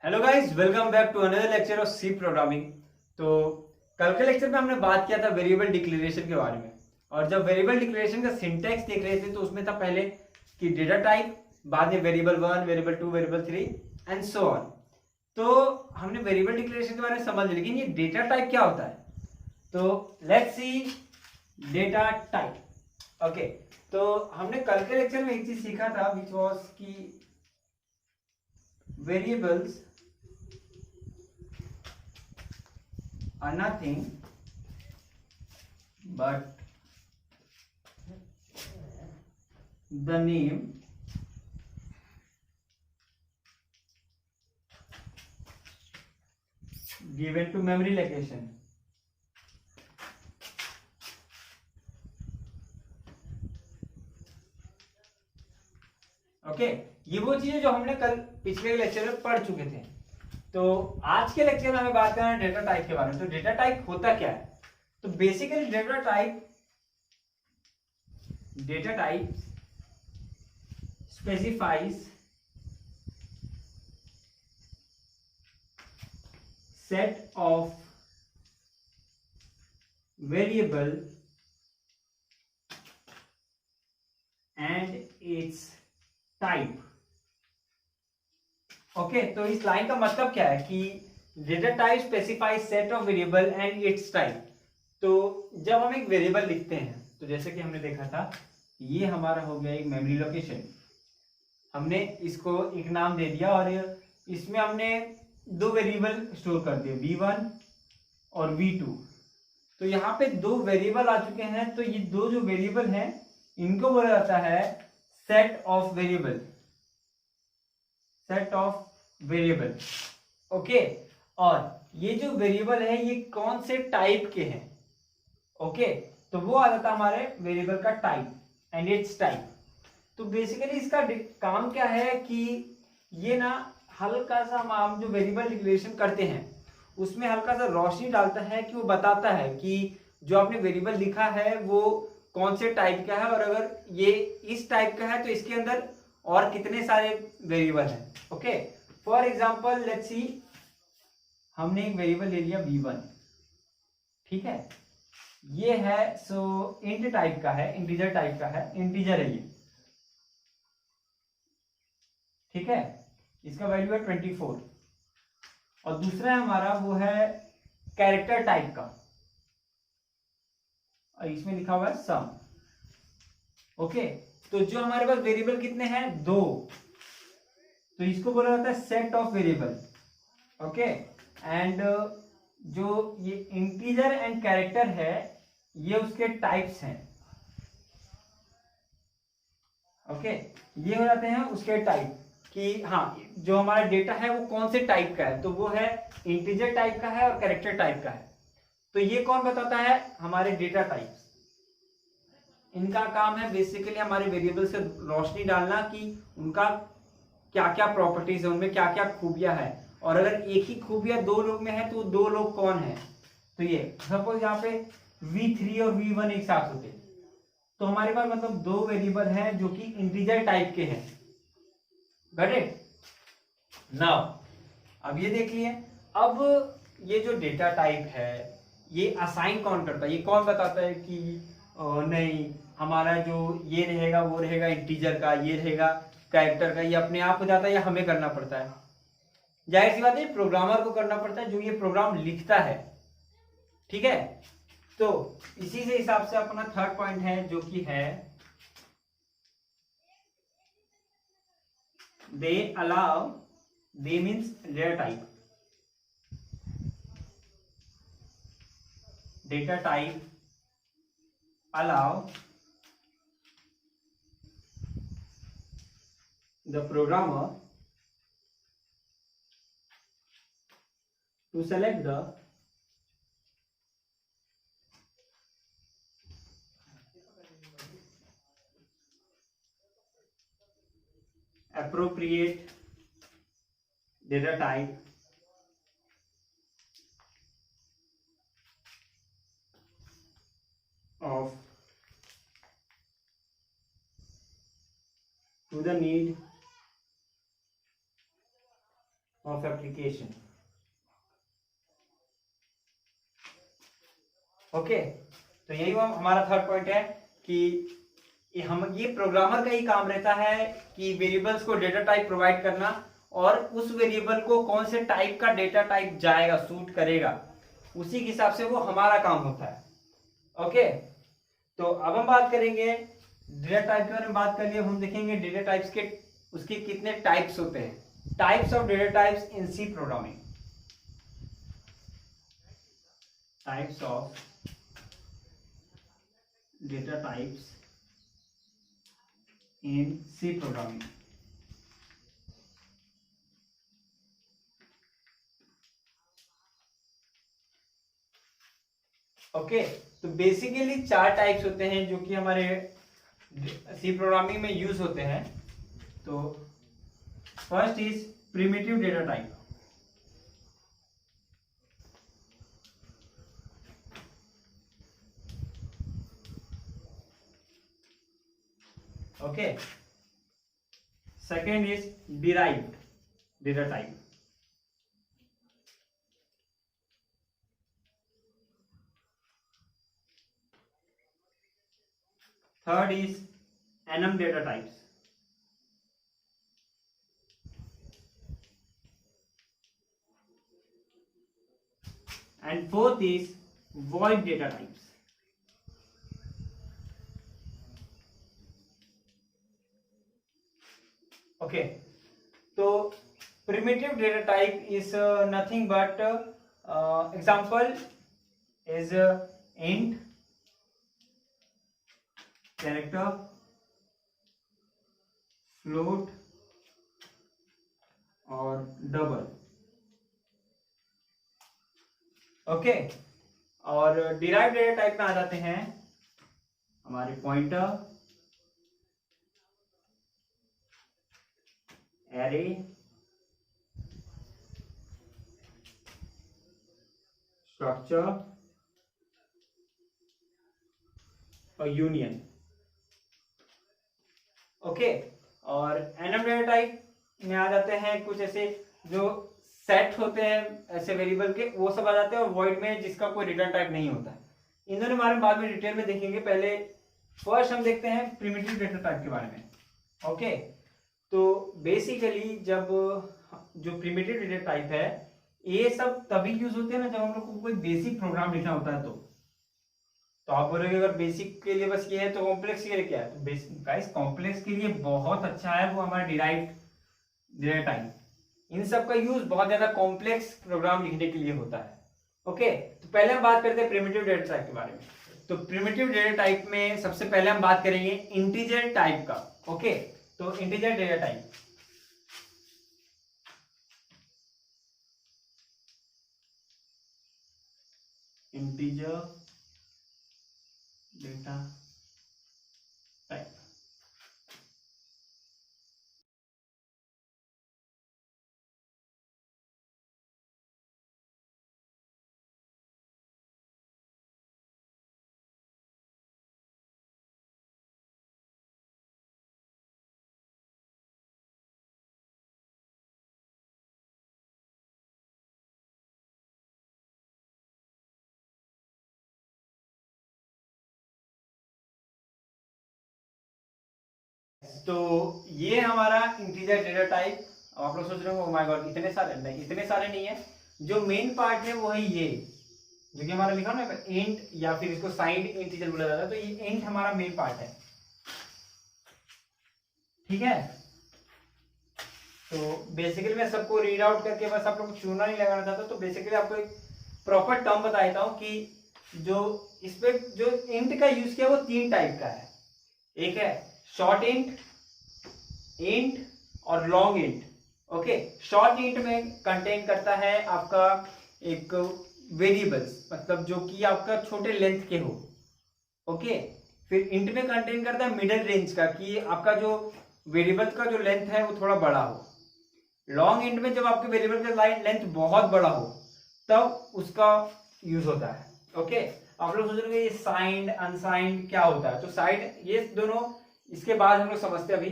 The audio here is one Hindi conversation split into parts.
Hello guys, welcome back to another lecture of C programming. तो कल के लेक्चर में हमने बात किया था वेरिएबल डिक्लेरेशन के बारे में। और जब वेरिएबल डिक्लेरेशन का सिंटैक्स देख रहे थे तो उसमें था पहले कि डेटा टाइप, बाद में variable 1, variable 2, variable 3 and so on. तो हमने वेरिएबल डिक्लेरेशन के बारे में समझ लिया, लेकिन ये डेटा टाइप क्या होता है। तो let's see data type. Okay, तो हमने कल के लेक्चर में एक चीज सीखा था विच वाज कि variables are nothing but the name given to memory location। Okay, ये वो चीज है जो हमने कल पिछले लेक्चर में पढ़ चुके थे। तो आज के लेक्चर में हमें बात करना है डेटा टाइप के बारे में। तो डेटा टाइप होता क्या है? तो basically data type specifies set of variable and it's type. Okay, तो इस लाइन का मतलब क्या है कि data type specifies set of variable and it's type. तो जब हम एक वेरिएबल लिखते हैं तो जैसे कि हमने देखा था, ये हमारा हो गया एक मेमोरी लोकेशन। हमने इसको एक नाम दे दिया और इसमें हमने दो वेरिएबल स्टोर कर दिए, v1 और v2। तो यहाँ पे दो वेरिएबल आ चुके हैं। तो ये दो जो वेरिएबल हैं इनको बोला जाता है set of variable. Set of variable, okay. और ये जो वेरिएबल है ये कौन से टाइप के हैं? ओके, तो वो आ जाता है हमारे वेरिएबल का टाइप एंड इट्स टाइप। तो बेसिकली इसका काम क्या है कि ये ना हल्का सा हम जो वेरिएबल डिक्लेरेशन करते हैं उसमें हल्का सा रोशनी डालता है कि वो बताता है कि जो आपने वेरिएबल लिखा है वो कौन से टाइप का है, और अगर ये इस टाइप का है तो इसके अंदर और कितने सारे वेरिएबल हैं। Okay, for example let's see, हमने एक वेरिएबल ले लिया v1, ठीक है। ये है सो इंट टाइप का है, इंटीजर टाइप का है, इंटीजर है ये, ठीक है। इसका वैल्यू है 24। और दूसरा है हमारा वो है कैरेक्टर टाइप का, और इसमें लिखा हुआ है सम। ओके, तो जो हमारे पास वेरिएबल कितने हैं? दो। तो इसको बोला जाता है set of variable. Okay, and जो ये इंटीजर एंड कैरेक्टर है ये उसके टाइप्स हैं। ओके, ये हो जाते हैं उसके टाइप कि हाँ जो हमारा डेटा है वो कौन से टाइप का है। तो वो है इंटीजर टाइप का है और कैरेक्टर टाइप का है। तो ये कौन बताता है? हमारे डेटा टाइप्स। इनका काम है बेसिकली हमारे वेरिएबल से रोशनी डालना कि उनका क्या क्या प्रॉपर्टीज है, उनमें क्या क्या खूबियां है, और अगर एक ही खूबियां दो लोग में है तो दो लोग कौन है। तो ये सपोज यहाँ पे v3 और v1 एक साथ होते, तो हमारे पास मतलब दो वेरिएबल हैं जो कि इंटीजर टाइप के हैं। Got it now? अब ये देख लिए। अब ये जो डेटा टाइप है ये असाइन कौन करता है? ये कौन बताता है कि नहीं हमारा जो ये रहेगा वो रहेगा इंटीजर का, ये रहेगा कैरेक्टर का? ये अपने आप हो जाता है या हमें करना पड़ता है? जाहिर सी बात है प्रोग्रामर को करना पड़ता है जो ये प्रोग्राम लिखता है, ठीक है। तो इसी से हिसाब से अपना थर्ड पॉइंट है जो कि है they allow, they means data type, data type allow the programmer to select the appropriate data type of to the need of of application. Okay, तो यही हमारा थर्ड पॉइंट है कि ये प्रोग्रामर का ही काम रहता है कि वेरिएबल्स को डेटा टाइप प्रोवाइड करना और उस वेरिएबल को कौन से टाइप का डेटा टाइप जाएगा, सूट करेगा, उसी के हिसाब से वो हमारा काम होता है। ओके, तो अब हम बात करेंगे डेटा टाइप के बारे में। बात कर लिए, हम देखेंगे डेटा टाइप्स के उसके कितने टाइप्स होते हैं। Types of data types in C programming. Types of data types in C programming। Okay, तो बेसिकली 4 टाइप्स होते हैं जो कि हमारे C प्रोग्रामिंग में यूज होते हैं। तो first is primitive data type. Okay, second is derived data type. Third is annum data types. And fourth is void data types. Okay, तो primitive data type is nothing but example is int, character, float और double। ओके, और derived data type में आ जाते हैं हमारे pointer, array, स्ट्रक्चर और यूनियन। ओके, और एनम डेटा टाइप में आ जाते हैं कुछ ऐसे जो सेट होते हैं ऐसे वेरिएबल के, वो सब आ जाते हैं, और वॉइड में जिसका कोई रिटर्न टाइप नहीं होता है। इन दोनों बारे में बाद में डिटेल में देखेंगे। पहले फर्स्ट हम देखते हैं प्रिमिटिव डेटा टाइप के बारे में। ओके, तो बेसिकली जब जो प्रिमिटिव डेटा टाइप है ये सब तभी यूज होते हैं ना जब हम लोग को कोई बेसिक प्रोग्राम लिखना होता है। तो आप बोलोगे अगर बेसिक के लिए बस ये है तो कॉम्प्लेक्स के लिए क्या है? तो बेसिक गाइस, कॉम्प्लेक्स के लिए बहुत अच्छा है वो हमारा डिराइव्ड डेटा टाइप। इन सब का यूज बहुत ज्यादा कॉम्प्लेक्स प्रोग्राम लिखने के लिए होता है। ओके, तो पहले हम बात करते हैं प्रिमिटिव डेटा टाइप के बारे में। तो प्रिमिटिव डेटा टाइप में सबसे पहले हम बात करेंगे इंटीजर टाइप का। ओके, तो integer data type, integer data type. तो ये हमारा इंटीजर डेटा टाइप। आप लोग सोच रहे हो माय गॉड इतने सारे, नहीं इतने सारे नहीं है। जो मेन पार्ट है वो है ये जो कि हमारा लिखा ना इंट, या फिर इसको साइंड इंटीजर बोला जाता है। तो ये इंट हमारा मेन पार्ट है, ठीक है। तो बेसिकली मैं सबको रीड आउट करके बस आप लोग चूना नहीं लगाना चाहता। तो बेसिकली आपको एक प्रॉपर टर्म बता देता हूं कि जो इस पे जो इंट का यूज किया वो 3 टाइप का है। एक है शॉर्ट इंट, इंट और long int. Okay, short int में कंटेन करता है आपका एक वेरिएबल्स, मतलब जो कि आपका छोटे लेंथ के हो। ओके, फिर इंट में कंटेन करता है मिडिल रेंज का, कि आपका जो वेरिएबल का जो लेंथ है वो थोड़ा बड़ा हो। लॉन्ग इंट में जब आपके वेरिएबल का लेंथ बहुत बड़ा हो तब उसका यूज होता है। ओके, आप लोग सोच रहे हैं ये साइंड अनसाइंड क्या होता है? तो साइंड ये दोनों इसके बाद हम लोग समझते हैं अभी।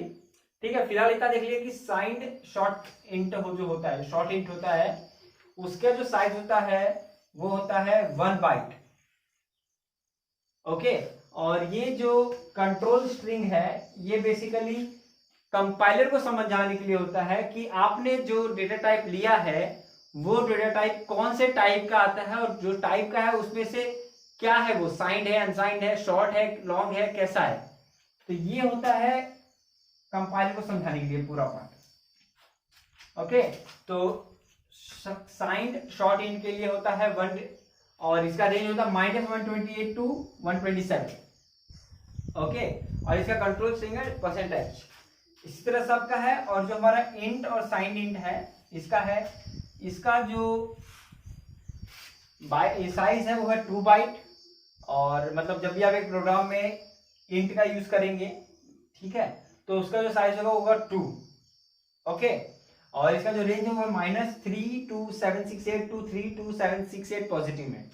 ठीक है, फिलहाल इतना देख लिया कि साइंड शॉर्ट इंट जो होता है, शॉर्ट इंट होता है, उसका जो साइज होता है वो होता है 1 बाइट। ओके, और ये जो कंट्रोल स्ट्रिंग है ये बेसिकली कंपाइलर को समझाने के लिए होता है कि आपने जो डेटा टाइप लिया है वो डेटा टाइप कौन से टाइप का आता है, और जो टाइप का है उसमें से क्या है, वो साइंड है, अनसाइंड है, शॉर्ट है, लॉन्ग है, कैसा है। तो ये होता है कंपाइलर को समझाने के लिए पूरा पार्ट। ओके, तो साइंड शॉर्ट इन के लिए होता है 1, और इसका रेंज होता है -128 टू 127। ओके, और इसका कंट्रोल स्ट्रिंग है परसेंटेज। इसी तरह सबका है। और जो हमारा इंट और साइंड इंट है इसका है, इसका जो साइज है वो है 2 बाइट, और मतलब जब भी आप एक प्रोग्राम में इंट का यूज करेंगे, ठीक है, तो उसका जो साइज होगा वो होगा 2। ओके, और इसका जो रेंज है वो -32768 टू 32768 पॉजिटिव में।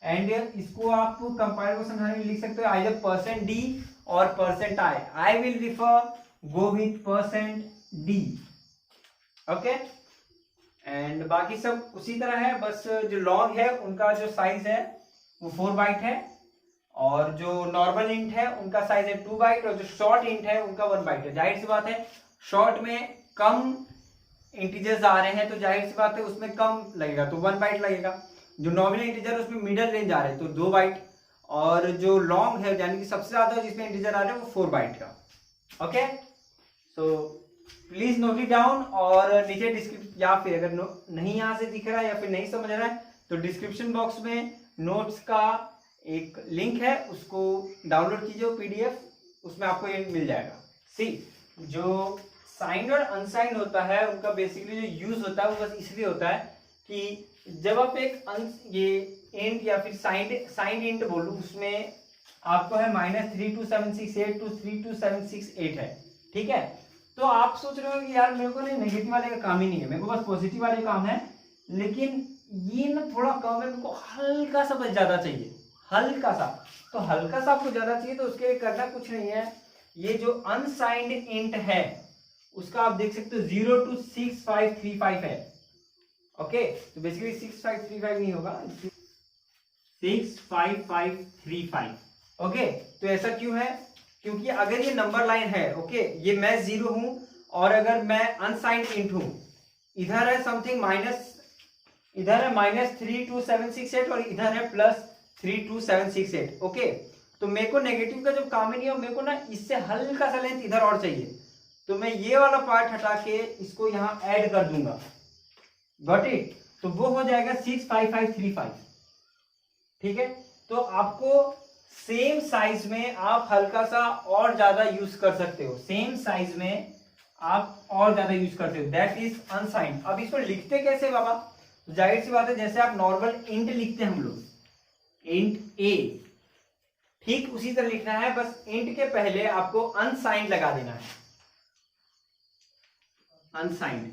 एंड इसको आप कंपाइलर को समझाने में लिख सकते हो आइदर %d और %i। I will refer go with %d। Okay, and बाकी सब उसी तरह है, बस जो लॉन्ग है उनका जो साइज है वो 4 बाइट है, और जो नॉर्मल इंट है उनका साइज है 2 बाइट, और जो शॉर्ट इंट है उनका 1 बाइट है। जाहिर सी बात है शॉर्ट में कम इंटीजर्स आ रहे हैं तो जाहिर सी बात है उसमें कम लगेगा, तो 1 बाइट लगेगा। जो नॉमिनल इंटीजर उसमें मिडल रेंज आ रहे हैं तो 2 बाइट, और जो लॉन्ग है यानी कि सबसे ज्यादा जिसमें इंटीजर आ रहे हैं वो 4 बाइट का। Okay, so please note it down, और नीचे डिस्क्रिप्शन, या फिर अगर नहीं यहाँ से दिख रहा है या फिर नहीं समझ रहा है तो डिस्क्रिप्शन बॉक्स में नोट्स का एक लिंक है, उसको डाउनलोड कीजिए PDF, उसमें आपको ये मिल जाएगा। सी, जो साइंड और अनसाइंड होता है उनका बेसिकली जो यूज होता है वो बस इसलिए होता है कि जब आप एक ये इंट या फिर साइंड इंट बोलूं, उसमें आपको है -32768 टू 32768 है, ठीक है। तो आप सोच रहे हो कि यार मेरे को नहीं नेगेटिव वाले का काम ही नहीं है, मेरे को बस पॉजिटिव वाले काम है, लेकिन ये ना थोड़ा कम है, मेरे को हल्का सा बस ज्यादा चाहिए, हल्का सा। तो हल्का सा आपको ज्यादा चाहिए तो उसके लिए करना कुछ नहीं है, ये जो अनसाइंड इंट है उसका आप देख सकते हो 0 to 6535 है। ओके, तो बेसिकली 6535 नहीं होगा, 65535। ओके, तो ऐसा क्यों है, क्योंकि अगर ये नंबर लाइन है, ओके, ये मैं 0 हूं, और अगर मैं अनसाइंड इंट हूं, इधर है समथिंग माइनस, इधर है -32768 और इधर है +32768। ओके, तो मेरे को नेगेटिव का जब काम ही नहीं है, मेरे को ना इससे हल्का सा लेंथ इधर और चाहिए, तो मैं ये वाला पार्ट हटा के इसको यहां ऐड कर दूंगा। Got it? तो वो हो जाएगा 65535। ठीक है, तो आपको सेम साइज में आप हल्का सा और ज्यादा यूज कर सकते हो, सेम साइज में आप और ज्यादा यूज करते हो, दैट इज अनसाइंड। अब इसको लिखते कैसे बाबा? तो जाहिर सी बात है, जैसे आप नॉर्मल इंट लिखते हैं हम लोग, इंट ए, ठीक उसी तरह लिखना है, बस इंट के पहले आपको अनसाइंड लगा देना है। अनसाइंड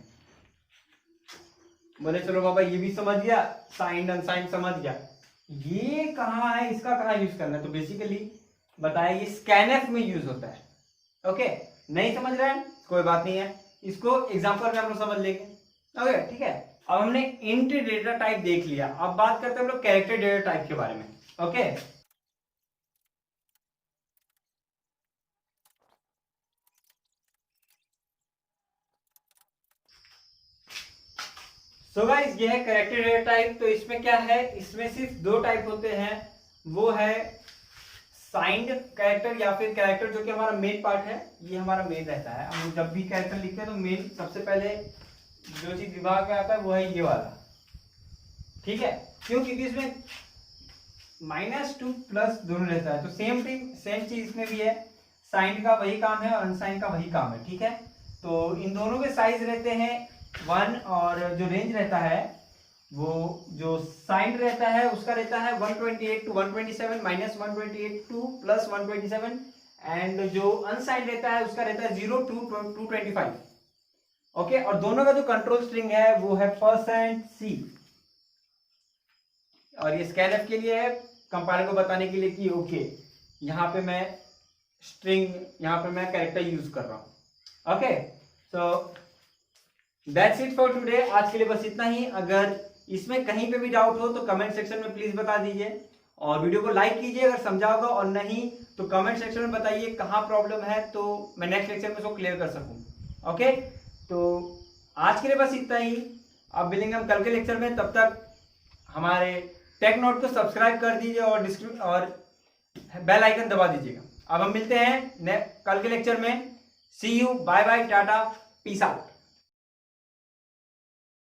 बोले चलो बाबा ये भी समझ गया, साइंड अनसाइंड समझ गया, ये कहाँ है, इसका कहाँ यूज करना है? तो बेसिकली बताया ये स्कैनफ में यूज होता है। ओके, नहीं समझ रहे हैं कोई बात नहीं है, इसको एग्जांपल में हम लोग समझ लेंगे। ओके, ठीक है। अब हमने इंट डेटा टाइप देख लिया, अब बात करते हैं हम लोग कैरेक्टर डेटा टाइप के बारे में। ओके, सो गाइस ये है कैरेक्टर डेटा टाइप। तो इसमें क्या है, इसमें सिर्फ दो टाइप होते हैं, वो है साइंड कैरेक्टर या फिर कैरेक्टर जो कि हमारा मेन पार्ट है, ये हमारा मेन रहता है। हम जब भी कैरेक्टर लिखते हैं तो मेन सबसे पहले जो चीज दिमाग में आता है वो है ये वाला, ठीक है। क्यों? क्योंकि इसमें -2 प्लस दोनों रहता है, तो सेम चीज इसमें भी है, साइंड का वही काम है और अनसाइंड का वही काम है, ठीक है। तो इन दोनों के साइज रहते हैं 1, और जो रेंज रहता है वो जो साइंड रहता है उसका रहता है 128 टू 127, -128 टू +127, एंड जो अनसाइंड रहता है उसका रहता है 0 टू 225। ओके, और दोनों का जो कंट्रोल स्ट्रिंग है वो है %c, और ये स्कैनफ के लिए है, कंपाइलर को बताने के लिए कि ओके यहाँ पे मैं स्ट्रिंग, यहाँ पे मैं कैरेक्टर यूज कर रहा हूँ। Okay, so that's it for today. आज के लिए बस इतना ही। अगर इसमें कहीं पे भी डाउट हो तो कमेंट सेक्शन में प्लीज बता दीजिए, और वीडियो को लाइक कीजिए अगर समझा होगा, और नहीं तो कमेंट सेक्शन में बताइए कहाँ प्रॉब्लम है, तो मैं नेक्स्ट लेक्चर में उसको क्लियर कर सकूँ। ओके, तो आज के लिए बस इतना ही। अब मिलेंगे हम कल के लेक्चर में, तब तक हमारे टेक नोट को सब्सक्राइब कर दीजिए और बेल आइकन दबा दीजिएगा। अब हम मिलते हैं कल के लेक्चर में। See you, bye bye, tata, peace out.